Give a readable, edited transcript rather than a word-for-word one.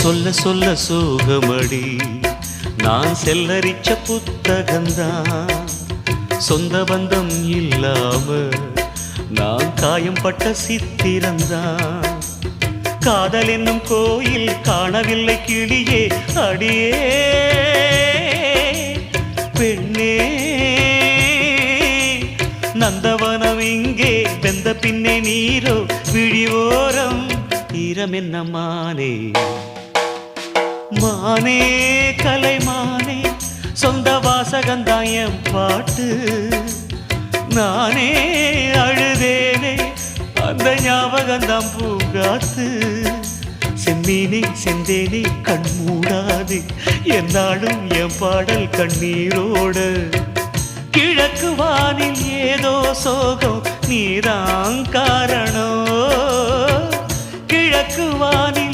சொல்ல சொல்ல சோகமடி நான் செல்லரிச்ச புத்தகந்தான் சொந்த பந்தம் இல்லாம நான் காயம் பட்ட சித்திரந்தான் காதல் என்னும் கோயில் காணவில்லை கிளியே அடியே பெண்ணே நந்தவனம் இங்கே வெந்த பின்னே நீரோ விழிவோரம் ஈரம் என்ன மானே மானே கலைமானே சொந்த வாசகந்தாயம் பாட்டு நானே அழுதேனே அந்த ஞாபகந்தான் பூங்காத்து செம்மீனே செந்தேனே கண் மூடாது என்னாலும் என் பாடல் கண்ணீரோடு கிழக்கு வானில் ஏதோ சோகம் நீதான் காரணம் கிழக்கு வானில்